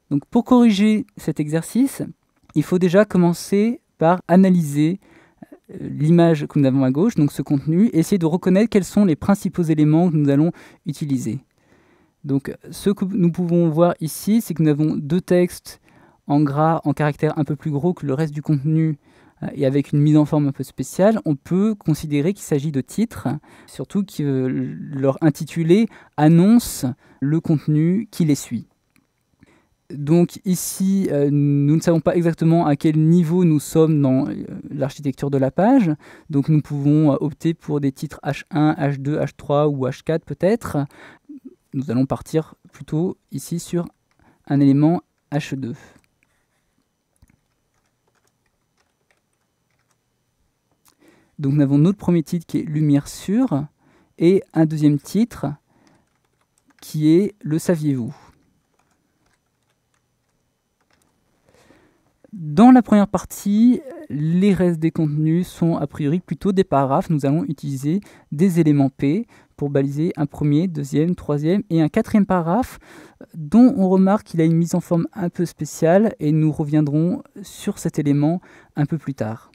Donc pour corriger cet exercice, il faut déjà commencer par analyser l'image que nous avons à gauche, donc ce contenu, et essayer de reconnaître quels sont les principaux éléments que nous allons utiliser. Donc ce que nous pouvons voir ici, c'est que nous avons deux textes en gras, en caractères un peu plus gros que le reste du contenu, et avec une mise en forme un peu spéciale. On peut considérer qu'il s'agit de titres, surtout que leur intitulé annonce le contenu qui les suit. Donc ici, nous ne savons pas exactement à quel niveau nous sommes dans l'architecture de la page. Donc nous pouvons opter pour des titres H1, H2, H3 ou H4 peut-être. Nous allons partir plutôt ici sur un élément H2. Donc nous avons notre premier titre qui est Lumière sur et un deuxième titre qui est Le saviez-vous. Dans la première partie, les restes des contenus sont a priori plutôt des paragraphes. Nous allons utiliser des éléments P pour baliser un premier, deuxième, troisième et un quatrième paragraphe dont on remarque qu'il a une mise en forme un peu spéciale et nous reviendrons sur cet élément un peu plus tard.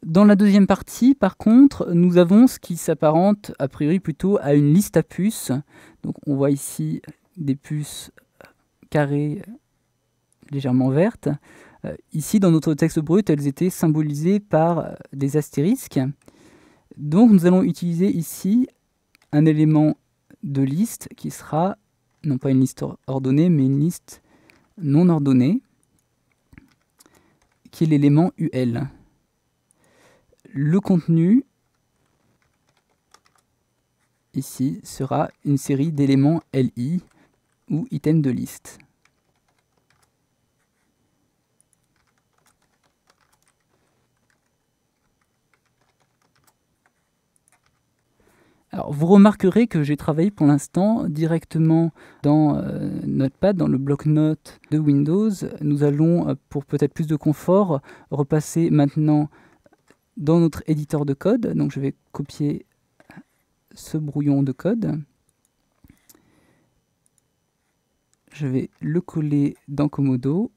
Dans la deuxième partie, par contre, nous avons ce qui s'apparente a priori plutôt à une liste à puces. Donc on voit ici des puces carrées légèrement vertes. Ici, dans notre texte brut, elles étaient symbolisées par des astérisques. Donc nous allons utiliser ici un élément de liste qui sera non pas une liste ordonnée, mais une liste non ordonnée, qui est l'élément UL. Le contenu, ici, sera une série d'éléments LI ou items de liste. Alors, vous remarquerez que j'ai travaillé pour l'instant directement dans Notepad, dans le bloc-notes de Windows. Nous allons, pour peut-être plus de confort, repasser maintenant dans notre éditeur de code. Donc je vais copier ce brouillon de code. Je vais le coller dans Komodo.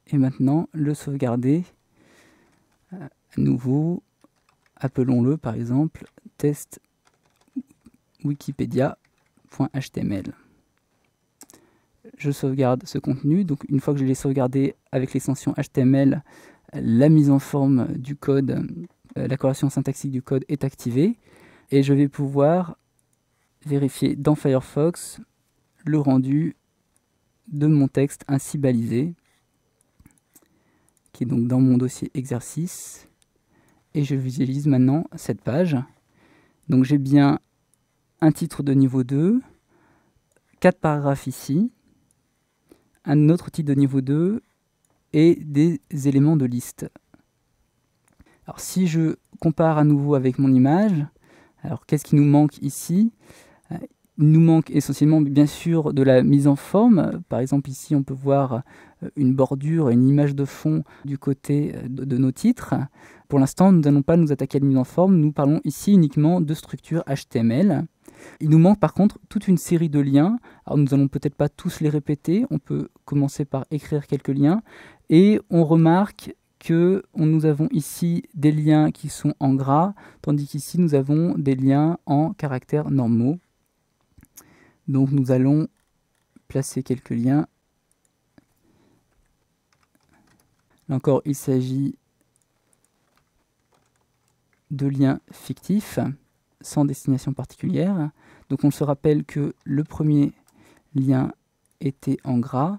Et maintenant le sauvegarder. À nouveau, appelons-le par exemple test wikipedia.html. Je sauvegarde ce contenu. Donc une fois que je l'ai sauvegardé avec l'extension HTML, la mise en forme du code, la correction syntaxique du code est activée et je vais pouvoir vérifier dans Firefox le rendu de mon texte ainsi balisé, qui est donc dans mon dossier exercice, et je visualise maintenant cette page. Donc j'ai bien un titre de niveau 2, 4 paragraphes ici, un autre titre de niveau 2, et des éléments de liste. Alors si je compare à nouveau avec mon image, alors qu'est-ce qui nous manque ici? Il nous manque essentiellement bien sûr de la mise en forme. Par exemple ici on peut voir une bordure, une image de fond du côté de nos titres. Pour l'instant nous n'allons pas nous attaquer à la mise en forme, nous parlons ici uniquement de structure HTML. Il nous manque par contre toute une série de liens. Alors nous n'allons peut-être pas tous les répéter, on peut commencer par écrire quelques liens. Et on remarque que nous avons ici des liens qui sont en gras, tandis qu'ici nous avons des liens en caractères normaux. Donc nous allons placer quelques liens. Là encore, il s'agit de liens fictifs, sans destination particulière. Donc on se rappelle que le premier lien était en gras.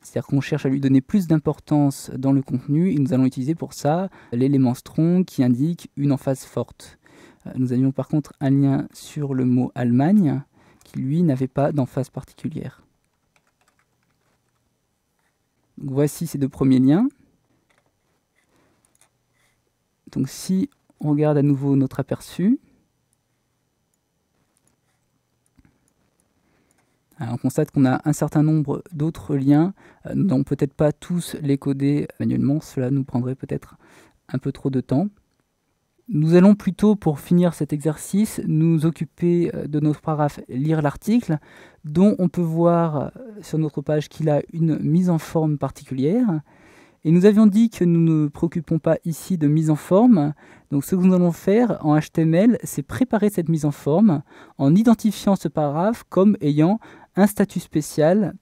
C'est-à-dire qu'on cherche à lui donner plus d'importance dans le contenu et nous allons utiliser pour ça l'élément strong qui indique une emphase forte. Nous avions par contre un lien sur le mot Allemagne qui lui n'avait pas d'emphase particulière. Donc, voici ces deux premiers liens. Donc si on regarde à nouveau notre aperçu, on constate qu'on a un certain nombre d'autres liens, dont peut-être pas tous les coder manuellement, cela nous prendrait peut-être un peu trop de temps. Nous allons plutôt, pour finir cet exercice, nous occuper de notre paragraphe lire l'article, dont on peut voir sur notre page qu'il a une mise en forme particulière. Et nous avions dit que nous ne nous préoccupons pas ici de mise en forme. Donc ce que nous allons faire en HTML, c'est préparer cette mise en forme en identifiant ce paragraphe comme ayant un statut spécial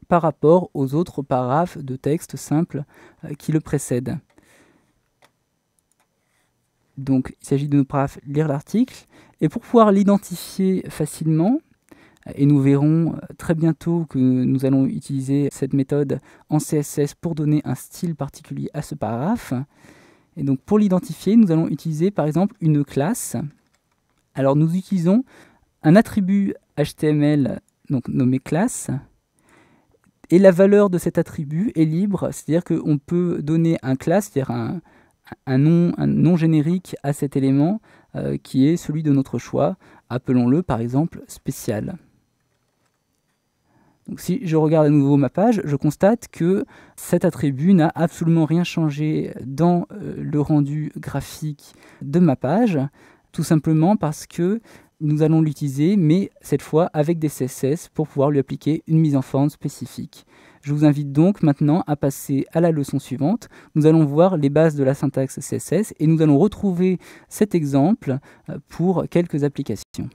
par rapport aux autres paragraphes de texte simples qui le précèdent. Donc il s'agit de notre paragraphe lire l'article. Et pour pouvoir l'identifier facilement, et nous verrons très bientôt que nous allons utiliser cette méthode en CSS pour donner un style particulier à ce paragraphe. Et donc pour l'identifier, nous allons utiliser par exemple une classe. Alors nous utilisons un attribut HTML donc nommé classe. Et la valeur de cet attribut est libre, c'est-à-dire qu'on peut donner un class, c'est-à-dire un nom générique à cet élément qui est celui de notre choix. Appelons-le par exemple spécial. Donc, si je regarde à nouveau ma page, je constate que cet attribut n'a absolument rien changé dans le rendu graphique de ma page, tout simplement parce que nous allons l'utiliser, mais cette fois avec des CSS pour pouvoir lui appliquer une mise en forme spécifique. Je vous invite donc maintenant à passer à la leçon suivante. Nous allons voir les bases de la syntaxe CSS et nous allons retrouver cet exemple pour quelques applications.